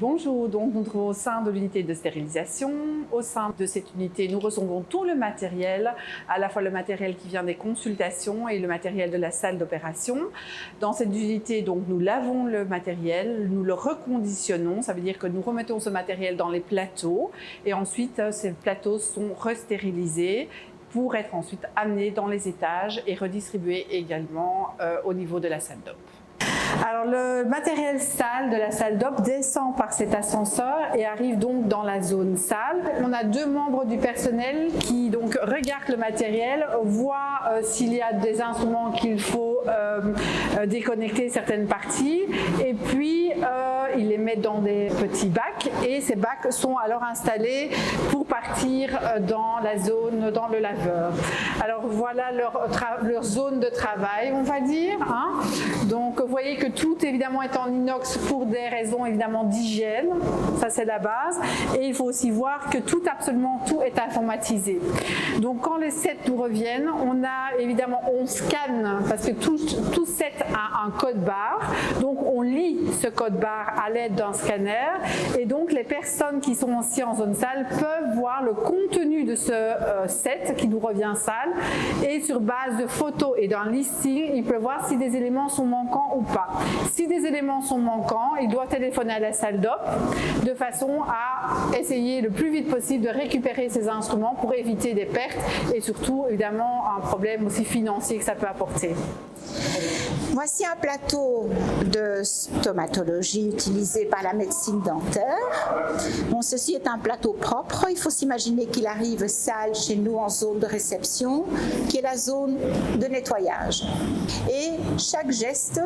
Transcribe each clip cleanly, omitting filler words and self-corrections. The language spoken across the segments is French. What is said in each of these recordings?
Bonjour, donc nous nous trouvons au sein de l'unité de stérilisation. Au sein de cette unité, nous recevons tout le matériel, à la fois le matériel qui vient des consultations et le matériel de la salle d'opération. Dans cette unité, donc, nous lavons le matériel, nous le reconditionnons, ça veut dire que nous remettons ce matériel dans les plateaux et ensuite ces plateaux sont restérilisés pour être ensuite amenés dans les étages et redistribués également au niveau de la salle d'op. Alors le matériel salle de la salle d'op descend par cet ascenseur et arrive donc dans la zone salle. On a deux membres du personnel qui donc regardent le matériel, voient s'il y a des instruments qu'il faut déconnecter certaines parties et puis ils les mettent dans des petits bacs et ces bacs sont alors installés pour partir dans la zone, dans le laveur. Alors voilà leur zone de travail, on va dire. Donc vous voyez que tout évidemment est en inox pour des raisons évidemment d'hygiène, ça c'est la base, et il faut aussi voir que absolument tout est informatisé. Donc quand les sets nous reviennent, on scanne parce que tout set a un code barre, donc on lit ce code barre à l'aide d'un scanner et donc les personnes qui sont aussi en zone salle peuvent voir le contenu de ce set qui nous revient salle et sur base de photos et d'un listing, ils peuvent voir si des éléments sont manquants ou pas. Si des éléments sont manquants, ils doivent téléphoner à la salle d'op de façon à essayer le plus vite possible de récupérer ces instruments pour éviter des pertes et surtout évidemment un problème aussi financier que ça peut apporter. Voici un plateau de stomatologie utilisé par la médecine dentaire. Bon, ceci est un plateau propre. Il faut s'imaginer qu'il arrive sale chez nous en zone de réception, qui est la zone de nettoyage. Et chaque geste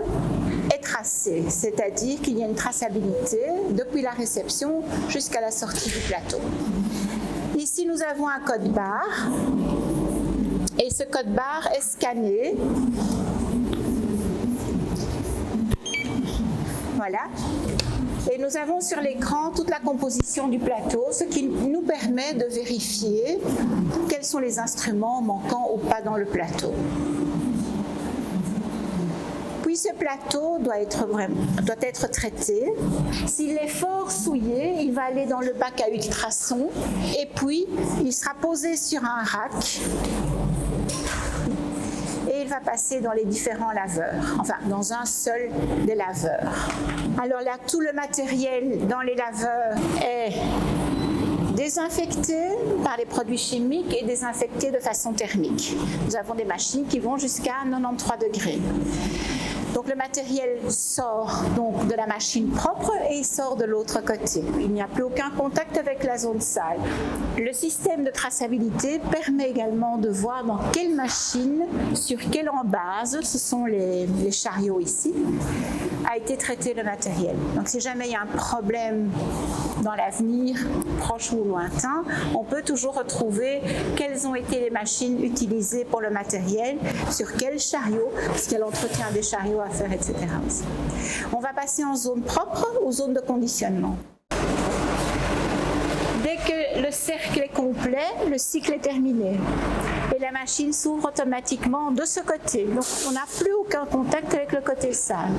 est tracé, c'est-à-dire qu'il y a une traçabilité depuis la réception jusqu'à la sortie du plateau. Ici, nous avons un code barre et ce code barre est scanné. Voilà. Et nous avons sur l'écran toute la composition du plateau, ce qui nous permet de vérifier quels sont les instruments manquants ou pas dans le plateau. Puis ce plateau doit être traité. S'il est fort souillé, il va aller dans le bac à ultrasons et puis il sera posé sur un rack. Et il va passer dans les différents laveurs, enfin dans un seul des laveurs. Alors là, tout le matériel dans les laveurs est désinfecté par les produits chimiques et désinfecté de façon thermique. Nous avons des machines qui vont jusqu'à 93 degrés. Donc le matériel sort donc de la machine propre et il sort de l'autre côté. Il n'y a plus aucun contact avec la zone sale. Le système de traçabilité permet également de voir dans quelle machine, sur quelle embase, ce sont les chariots ici, a été traité le matériel. Donc si jamais il y a un problème dans l'avenir, proche ou lointain, on peut toujours retrouver quelles ont été les machines utilisées pour le matériel, sur quel chariot, parce qu'il y a l'entretien des chariots à faire, etc. On va passer en zone propre ou zone de conditionnement. Dès que le cercle est complet, le cycle est terminé. Et la machine s'ouvre automatiquement de ce côté. Donc on n'a plus aucun contact avec le côté sale.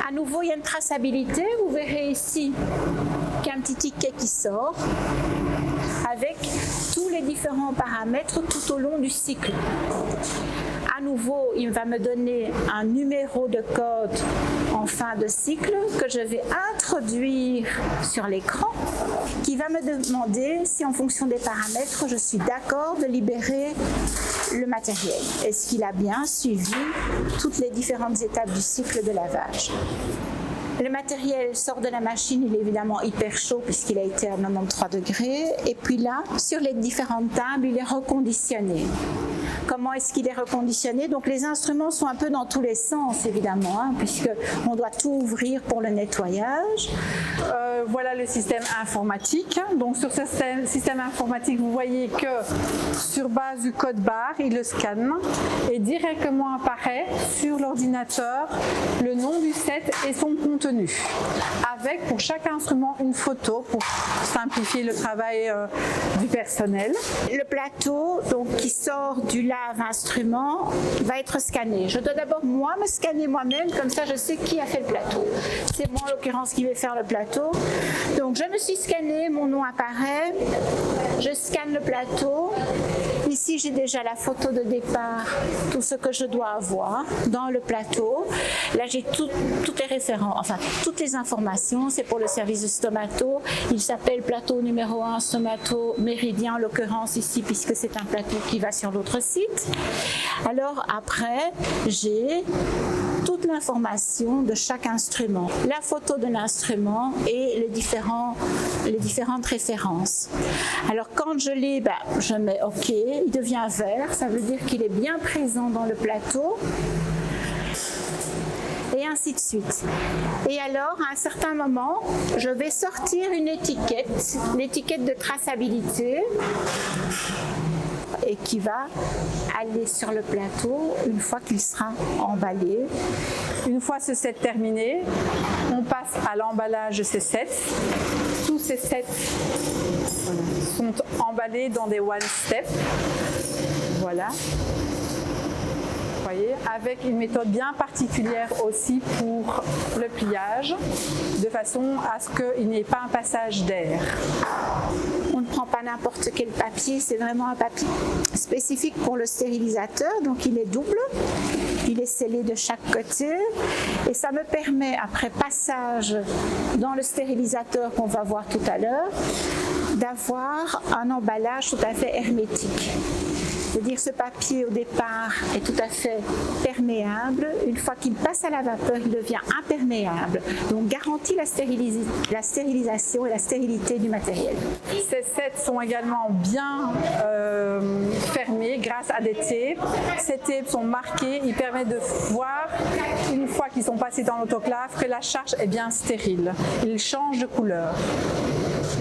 À nouveau, il y a une traçabilité. Vous verrez ici qu'il y a un petit ticket qui sort avec tous les différents paramètres tout au long du cycle. À nouveau, il va me donner un numéro de code en fin de cycle que je vais introduire sur l'écran qui va me demander si en fonction des paramètres, je suis d'accord de libérer le matériel. Est-ce qu'il a bien suivi toutes les différentes étapes du cycle de lavage? Le matériel sort de la machine, il est évidemment hyper chaud puisqu'il a été à 93 degrés. Et puis là, sur les différentes tables, il est reconditionné. Comment est-ce qu'il est reconditionné? Donc les instruments sont un peu dans tous les sens évidemment, puisqu'on doit tout ouvrir pour le nettoyage. Voilà le système informatique. Donc sur ce système informatique, vous voyez que sur base du code barre, il le scanne et directement apparaît sur l'ordinateur le nom du set et son contenu, avec pour chaque instrument une photo pour simplifier le travail du personnel. Le plateau donc, qui sort du lave-instrument va être scanné. Je dois d'abord moi me scanner moi-même, comme ça je sais qui a fait le plateau. C'est moi en l'occurrence qui vais faire le plateau. Donc je me suis scanné, mon nom apparaît, je scanne le plateau. Ici j'ai déjà la photo de départ, tout ce que je dois avoir dans le plateau. Là j'ai toutes les références, enfin toutes les informations, c'est pour le service de stomato. Il s'appelle plateau numéro 1 stomato méridien en l'occurrence ici puisque c'est un plateau qui va sur l'autre site. Alors après j'ai toute l'information de chaque instrument, la photo de l'instrument et les différentes références. Alors quand je l'ai, je mets OK, il devient vert, ça veut dire qu'il est bien présent dans le plateau. Et ainsi de suite. Et alors, à un certain moment, je vais sortir une étiquette, l'étiquette de traçabilité, et qui va aller sur le plateau une fois qu'il sera emballé. Une fois ce set terminé, on passe à l'emballage de ces sets. Tous ces sets sont emballés dans des one step. Voilà. Voyez, avec une méthode bien particulière aussi pour le pliage, de façon à ce qu'il n'y ait pas un passage d'air. On ne prend pas n'importe quel papier, c'est vraiment un papier spécifique pour le stérilisateur, donc il est double, il est scellé de chaque côté et ça me permet, après passage dans le stérilisateur qu'on va voir tout à l'heure, d'avoir un emballage tout à fait hermétique. C'est-à-dire que ce papier au départ est tout à fait perméable. Une fois qu'il passe à la vapeur, il devient imperméable. Donc garantit la stérilisation et la stérilité du matériel. Ces sets sont également bien fermés grâce à des tapes. Ces tapes sont marquées, ils permettent de voir, une fois qu'ils sont passés dans l'autoclave, que la charge est bien stérile. Ils changent de couleur.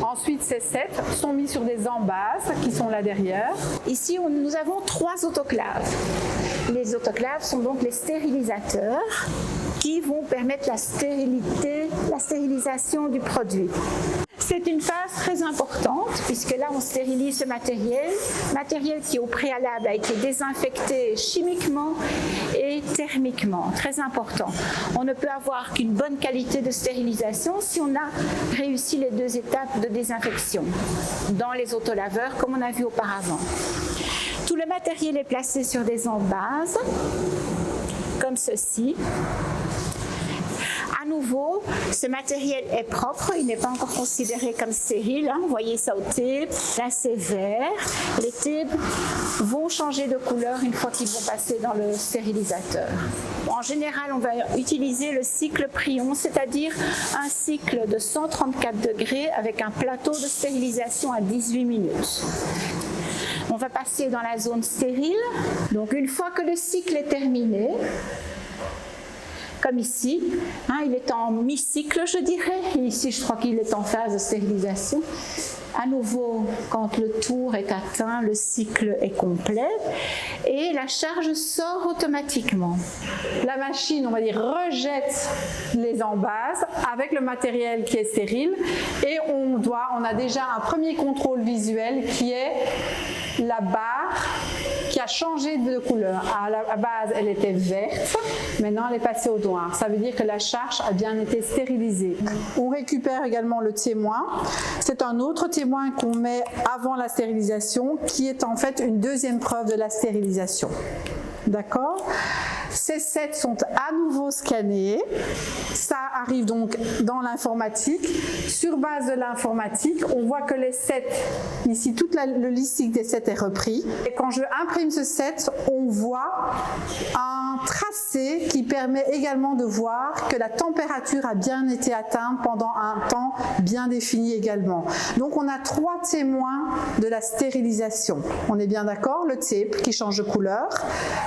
Ensuite, ces sets sont mis sur des embases qui sont là derrière. Ici, nous avons 3 autoclaves. Les autoclaves sont donc les stérilisateurs qui vont permettre la stérilisation du produit. C'est une phase très importante puisque là on stérilise ce matériel qui au préalable a été désinfecté chimiquement et thermiquement, très important. On ne peut avoir qu'une bonne qualité de stérilisation si on a réussi les 2 étapes de désinfection dans les autolaveurs comme on a vu auparavant. Tout le matériel est placé sur des embases comme ceci. À nouveau, ce matériel est propre, il n'est pas encore considéré comme stérile. Vous voyez ça au tape, là c'est vert. Les tapes vont changer de couleur une fois qu'ils vont passer dans le stérilisateur. En général, on va utiliser le cycle Prion, c'est-à-dire un cycle de 134 degrés avec un plateau de stérilisation à 18 minutes. On va passer dans la zone stérile. Donc une fois que le cycle est terminé, comme ici, il est en mi-cycle je dirais, et ici je crois qu'il est en phase de stérilisation. À nouveau, quand le tour est atteint, le cycle est complet et la charge sort automatiquement. La machine, on va dire, rejette les embases avec le matériel qui est stérile et on a déjà un premier contrôle visuel qui est la barre qui a changé de couleur. À la base, elle était verte, maintenant elle est passée au noir. Ça veut dire que la charge a bien été stérilisée. On récupère également le témoin. C'est un autre témoin qu'on met avant la stérilisation qui est en fait une deuxième preuve de la stérilisation. D'accord ? Ces sets sont à nouveau scannés. Ça arrive donc dans l'informatique. Sur base de l'informatique, on voit que les sets, ici tout le listing des sets est repris. Et quand je imprime ce set, on voit un tracé qui permet également de voir que la température a bien été atteinte pendant un temps bien défini également. Donc on a 3 témoins de la stérilisation. On est bien d'accord, le tape qui change de couleur,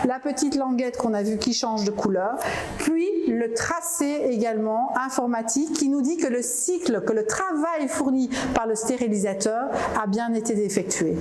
la petite languette qu'on a vue qui change de couleur, puis le tracé également informatique qui nous dit que le cycle, que le travail fourni par le stérilisateur a bien été effectué.